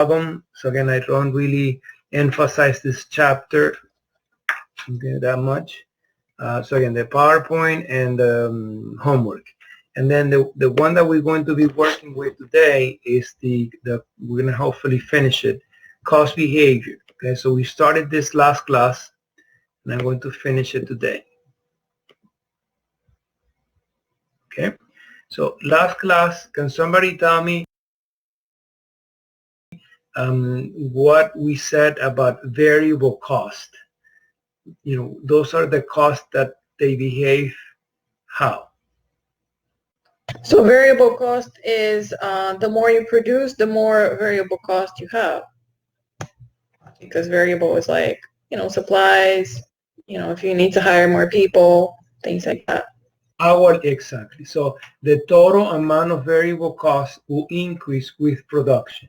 problem. So again, I don't really emphasize this chapter, okay, that much. So again, the PowerPoint and homework. And then the one that we're going to be working with today is we're going to hopefully finish it, cost behavior. Okay, so we started this last class, and I'm going to finish it today. Okay, so last class, can somebody tell me what we said about variable cost? You know, those are the costs that they behave how? So variable cost is the more you produce, the more variable cost you have. Because variable is like, supplies, if you need to hire more people, things like that. Exactly. So the total amount of variable cost will increase with production.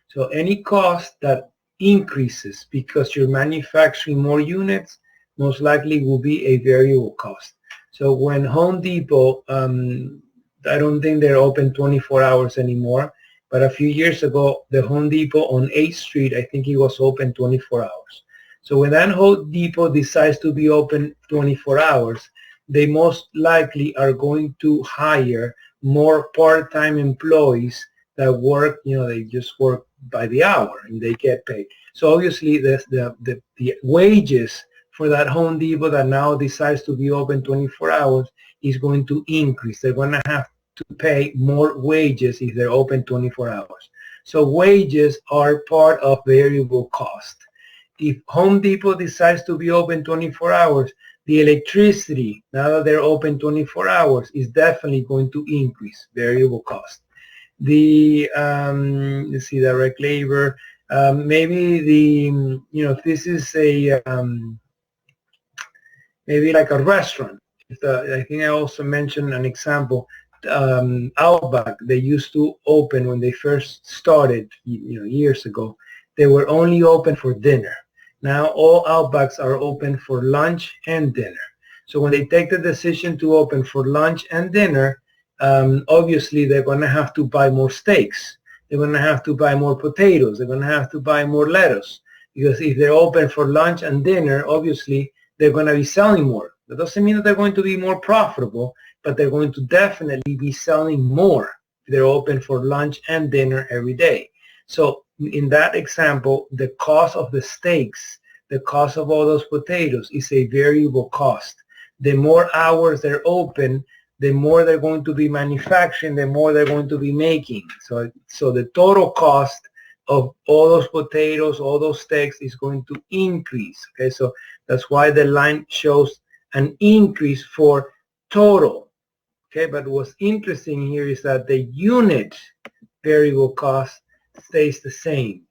So any cost that increases because you're manufacturing more units, most likely will be a variable cost. So when Home Depot, I don't think they're open 24 hours anymore, but a few years ago, the Home Depot on 8th Street, I think it was open 24 hours. So when that Home Depot decides to be open 24 hours, they most likely are going to hire more part-time employees that work, they just work by the hour and they get paid. So obviously the wages for that Home Depot that now decides to be open 24 hours is going to increase. They're going to have to pay more wages if they're open 24 hours. So wages are part of variable cost. If Home Depot decides to be open 24 hours, the electricity, now that they're open 24 hours, is definitely going to increase variable cost. Let's see, direct labor, maybe if this is maybe like a restaurant. I think I also mentioned an example, Outback, they used to open when they first started, years ago, they were only open for dinner. Now all Outbacks are open for lunch and dinner. So when they take the decision to open for lunch and dinner, obviously they're going to have to buy more steaks. They're going to have to buy more potatoes. They're going to have to buy more lettuce. Because if they're open for lunch and dinner, obviously they're going to be selling more. That doesn't mean that they're going to be more profitable, but they're going to definitely be selling more if they're open for lunch and dinner every day. So in that example, the cost of the steaks, the cost of all those potatoes is a variable cost. The more hours they're open, the more they're going to be manufacturing, the more they're going to be making. So the total cost of all those potatoes, all those steaks is going to increase. Okay, so that's why the line shows an increase for total. Okay, but what's interesting here is that the unit variable cost stays the same.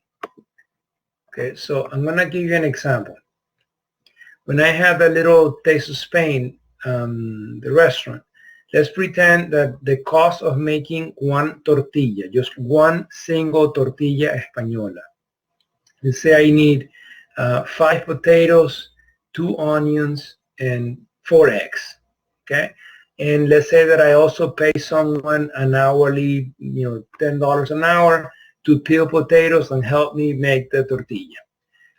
Okay, so I'm going to give you an example. When I have a little Taste of Spain, the restaurant, let's pretend that the cost of making one tortilla, just one single tortilla española. Let's say I need 5 potatoes, 2 onions, and 4 eggs. Okay, and let's say that I also pay someone an hourly, $10 an hour to peel potatoes and help me make the tortilla.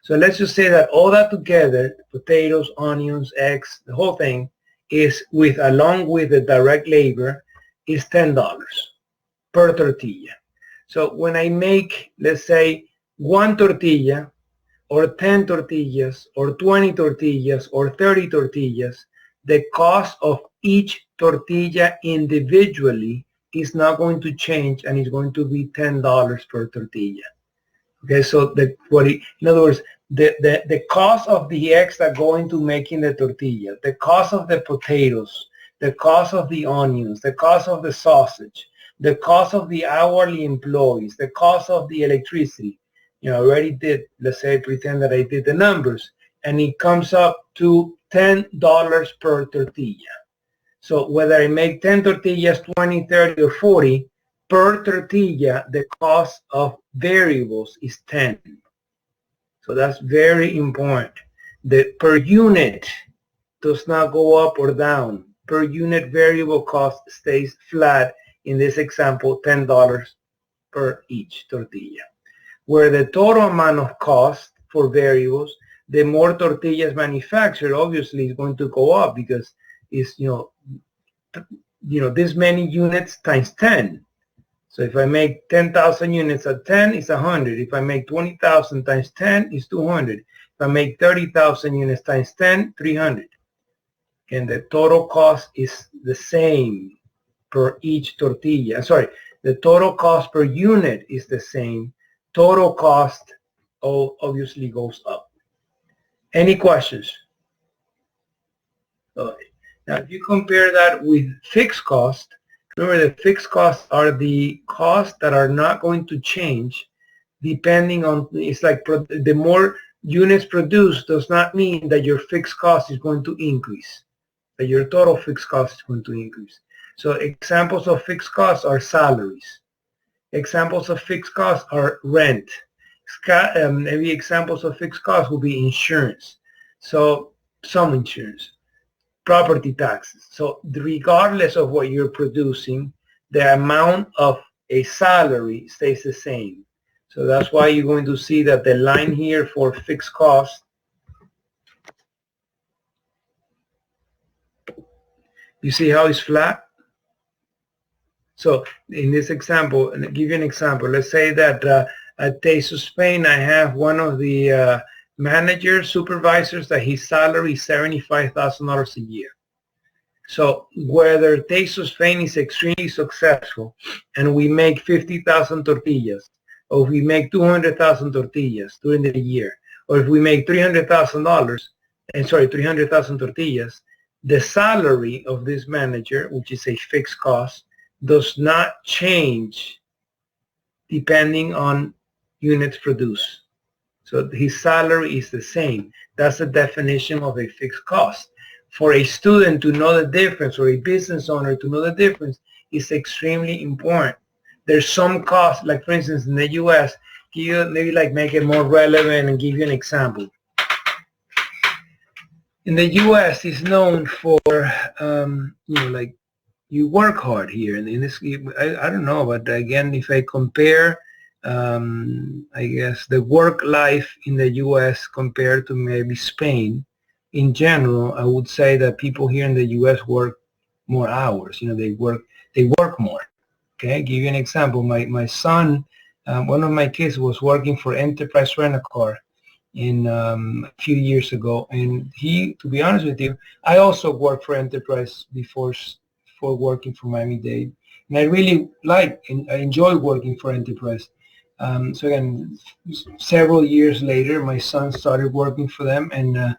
So let's just say that all that together, potatoes, onions, eggs, the whole thing, is along with the direct labor, is $10 per tortilla. So when I make, let's say, 1 tortilla, or 10 tortillas, or 20 tortillas, or 30 tortillas, the cost of each tortilla individually is not going to change, and it's going to be $10 per tortilla. Okay, so in other words, the cost of the eggs that go into making the tortilla, the cost of the potatoes, the cost of the onions, the cost of the sausage, the cost of the hourly employees, the cost of the electricity. I already did, let's say, pretend that I did the numbers, and it comes up to $10 per tortilla. So whether I make 10 tortillas, 20, 30, or 40, per tortilla, the cost of variables is 10. So that's very important. The per unit does not go up or down. Per unit variable cost stays flat. In this example, $10 per each tortilla. where the total amount of cost for variables, the more tortillas manufactured, obviously, is going to go up because it's, this many units times 10. So if I make 10,000 units at 10, it's 100. If I make 20,000 times 10, it's 200. If I make 30,000 units times 10, 300. And the total cost is the same per each tortilla. Sorry, the total cost per unit is the same. Total cost obviously goes up. Any questions? Okay. Now, if you compare that with fixed cost, remember the fixed costs are the costs that are not going to change depending on, it's like the more units produced does not mean that your fixed cost is going to increase, that your total fixed cost is going to increase. So examples of fixed costs are salaries. Examples of fixed costs are rent. Maybe examples of fixed costs will be insurance. So some insurance, property taxes. So regardless of what you're producing, the amount of a salary stays the same. So that's why you're going to see that the line here for fixed cost, you see how it's flat? So in this example, and I'll give you an example. Let's say that at Taste Spain, I have one of the managers, supervisors, that his salary is $75,000 a year. So whether Taste Spain is extremely successful and we make 50,000 tortillas, or if we make 200,000 tortillas during the year, or if we make $300,000 tortillas, the salary of this manager, which is a fixed cost, does not change depending on units produced. So his salary is the same. That's the definition of a fixed cost. For a student to know the difference, or a business owner to know the difference, is extremely important. There's some costs, like for instance in the U.S., maybe like make it more relevant and give you an example. In the U.S., it's known for, like you work hard here. And in this, I don't know, but again, if I compare, I guess the work life in the U.S. compared to maybe Spain, in general, I would say that people here in the U.S. work more hours. They work more. Okay, give you an example. My son, one of my kids was working for Enterprise Rent-A-Car a few years ago, and to be honest with you, I also worked for Enterprise before working for Miami-Dade, and I really I enjoy working for Enterprise. So again, several years later, my son started working for them, and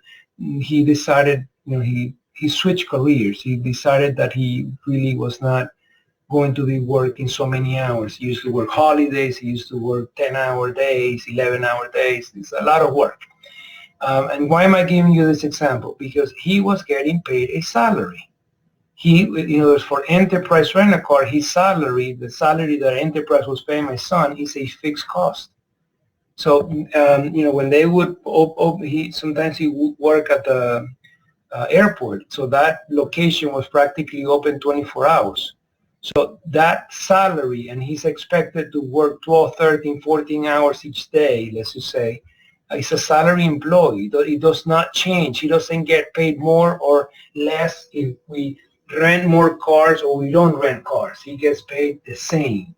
he decided, he switched careers. He decided that he really was not going to be working so many hours. He used to work holidays. He used to work 10-hour days, 11-hour days. It's a lot of work. And why am I giving you this example? Because he was getting paid a salary. For Enterprise Rent-A-Car, his salary, the salary that Enterprise was paying my son, is a fixed cost. So, when they would, sometimes he would work at the airport. So that location was practically open 24 hours. So that salary, and he's expected to work 12, 13, 14 hours each day, let's just say, is a salary employee. It does not change. He doesn't get paid more or less if we rent more cars or we don't rent cars. He gets paid the same.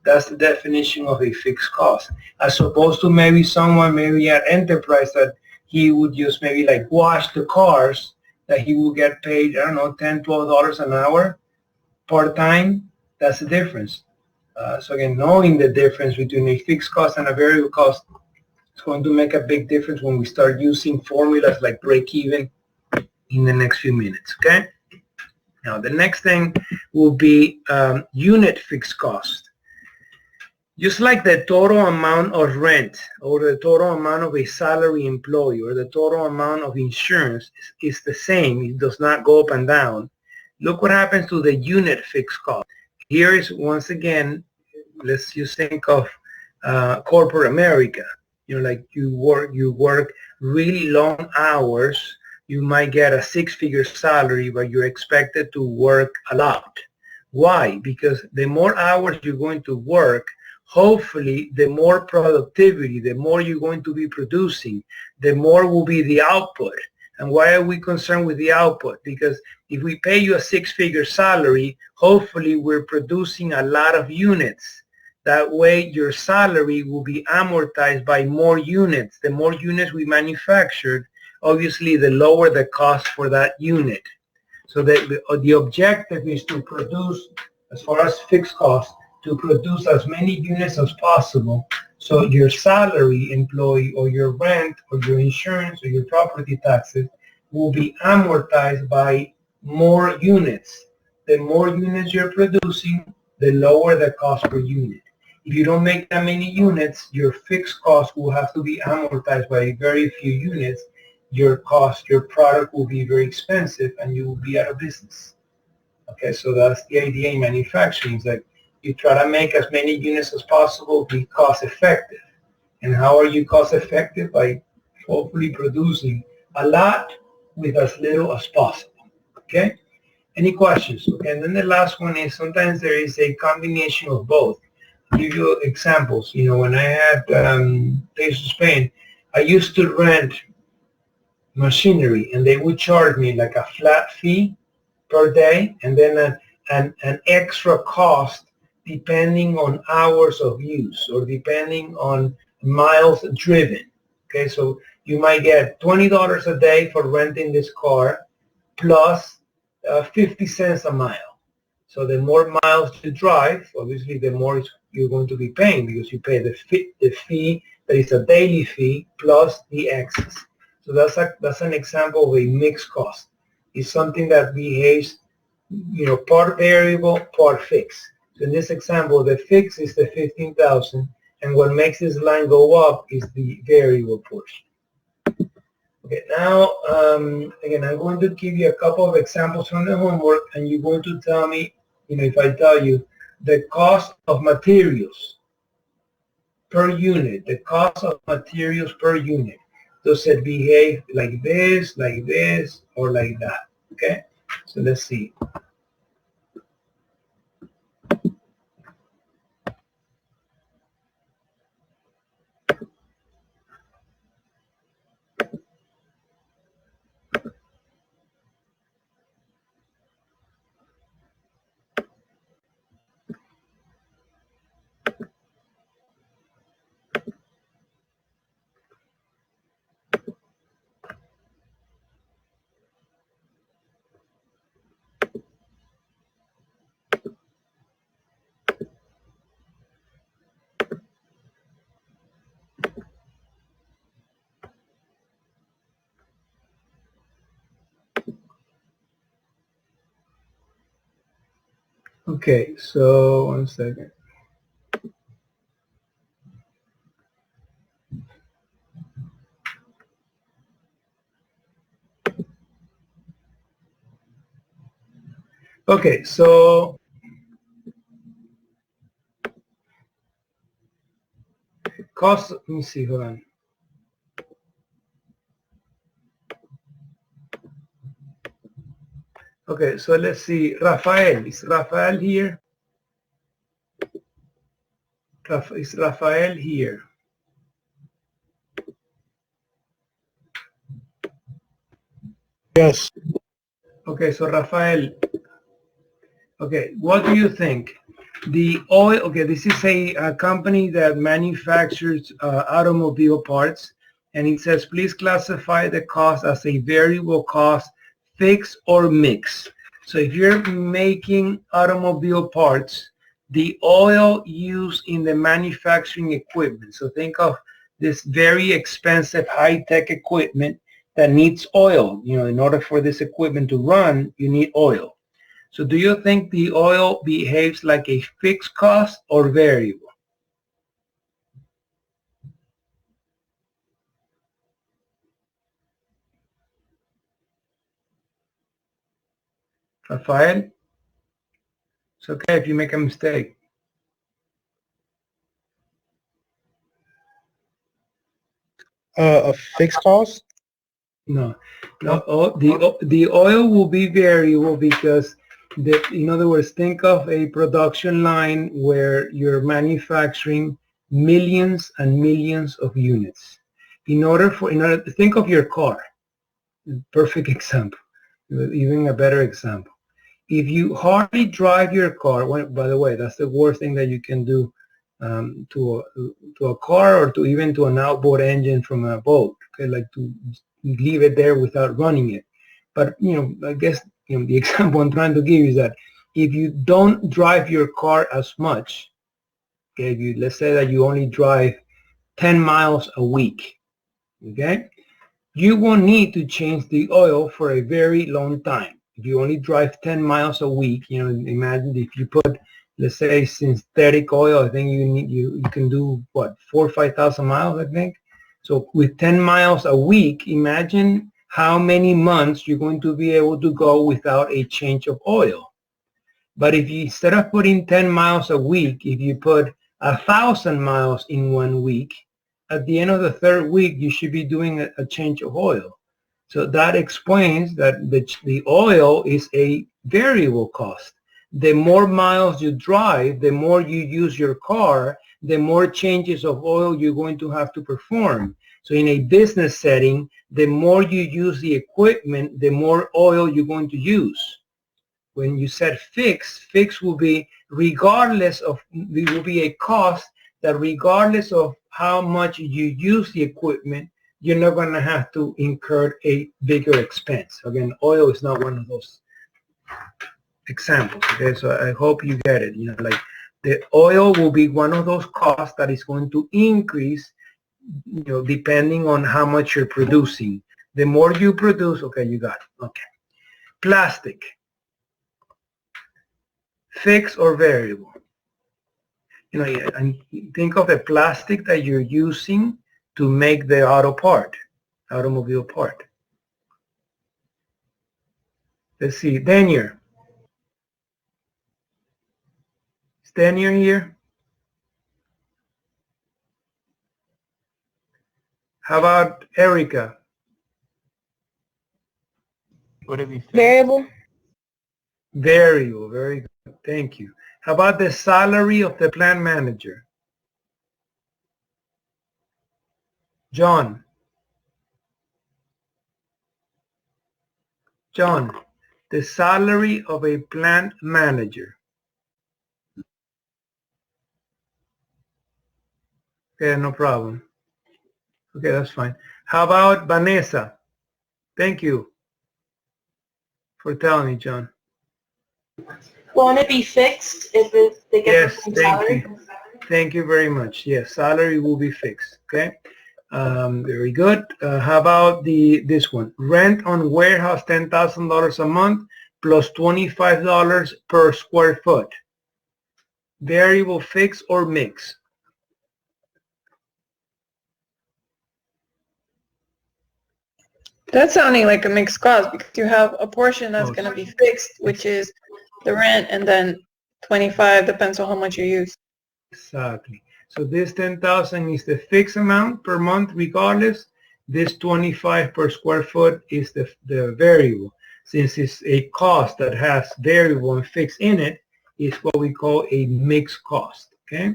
That's the definition of a fixed cost. As opposed to maybe someone at Enterprise that he would just maybe like wash the cars, that he will get paid, I don't know, $10, $12 an hour part-time. That's the difference. So again, knowing the difference between a fixed cost and a variable cost is going to make a big difference when we start using formulas like break-even in the next few minutes, okay? Now, the next thing will be unit fixed cost. Just like the total amount of rent or the total amount of a salary employee or the total amount of insurance is the same, it does not go up and down. Look what happens to the unit fixed cost. Here is, once again, let's just think of corporate America. Like you work really long hours. You might get a six-figure salary, but you're expected to work a lot. Why? Because the more hours you're going to work, hopefully the more productivity, the more you're going to be producing, the more will be the output. And why are we concerned with the output? Because if we pay you a six-figure salary, hopefully we're producing a lot of units. That way your salary will be amortized by more units. The more units we manufactured, obviously the lower the cost for that unit. So the objective is to produce, as far as fixed costs, to produce as many units as possible. So your salary employee or your rent or your insurance or your property taxes will be amortized by more units. The more units you're producing, the lower the cost per unit. If you don't make that many units, your fixed cost will have to be amortized by very few units. Your product will be very expensive and you will be out of business. Okay, so that's the idea in manufacturing. Is like you try to make as many units as possible, be cost effective. And how are you cost effective? By hopefully producing a lot with as little as possible. Okay, any questions? Okay, and then the last one is sometimes there is a combination of both. I'll give you examples. You know, when I had Days of Spain, I used to rent machinery and they would charge me like a flat fee per day and then an extra cost depending on hours of use or depending on miles driven. Okay, so you might get $20 a day for renting this car plus 50 cents a mile. So the more miles you drive, obviously the more you're going to be paying because you pay the fee that is a daily fee plus the excess. So that's an example of a mixed cost. It's something that behaves, you know, part variable, part fixed. So in this example, the fixed is the 15,000, and what makes this line go up is the variable portion. Okay, now again, I'm going to give you a couple of examples from the homework, and you're going to tell me, you know, if I tell you the cost of materials per unit, the cost of materials per unit. Does it behave like this, or like that? Okay, so let's see. Okay, so one second. Okay, so cost, let me see, hold on. Okay, so let's see, Rafael, is Rafael here? Is Rafael here? Yes. Okay, so Rafael, okay, what do you think? The oil, okay, this is a company that manufactures automobile parts, and it says, please classify the cost as a variable cost, fixed or mixed. So if you're making automobile parts, the oil used in the manufacturing equipment, so think of this very expensive high-tech equipment that needs oil. You know, in order for this equipment to run, you need oil. So do you think the oil behaves like a fixed cost or variable? Rafael? It's okay if you make a mistake. A fixed cost? No, no. The oil will be variable because In other words, think of a production line where you're manufacturing millions and millions of units. In order to think of your car, perfect example, even a better example. If you hardly drive your car, by the way, that's the worst thing that you can do to a car or even to an outboard engine from a boat. Okay, like to leave it there without running it. But I guess the example I'm trying to give is that if you don't drive your car as much, okay, let's say that you only drive 10 miles a week, okay, you won't need to change the oil for a very long time. If you only drive 10 miles a week, imagine if you put, let's say, synthetic oil, I think you can do what, 4,000 or 5,000 miles, I think. So with 10 miles a week, imagine how many months you're going to be able to go without a change of oil. But if you, instead of putting 10 miles a week, if you put 1,000 miles in 1 week, at the end of the third week, you should be doing a change of oil. So that explains that the oil is a variable cost. The more miles you drive, the more you use your car, the more changes of oil you're going to have to perform. So in a business setting, the more you use the equipment, the more oil you're going to use. When you said fixed will be regardless of, it will be a cost that regardless of how much you use the equipment, you're not going to have to incur a bigger expense. Again, oil is not one of those examples. Okay, so I hope you get it. Like the oil will be one of those costs that is going to increase, depending on how much you're producing. The more you produce, okay, you got it. Okay. Plastic, fixed or variable. And think of the plastic that you're using to make the automobile part. Let's see, Daniel. Is Daniel here? How about Erica? Would it be fixed? Variable. Variable, very good. Thank you. How about the salary of the plant manager? John, the salary of a plant manager. Okay, no problem. Okay, that's fine. How about Vanessa? Thank you for telling me, John. Won't it be fixed if they get Yes, the same thank salary? you. Thank you very much. Yes, salary will be fixed. Okay, very good. How about this one? Rent on warehouse, $10,000 a month plus $25 per square foot. Variable, fixed, or mix? That's sounding like a mixed cost because you have a portion that's Oh, going to be fixed, which is the rent, and then 25 depends on how much you use. Exactly. So this 10,000 is the fixed amount per month regardless. This 25 per square foot is the variable. Since it's a cost that has variable and fixed in it, it's what we call a mixed cost. Okay.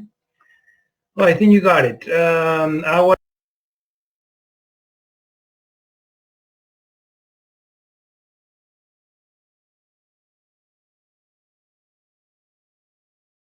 Well, I think you got it. Our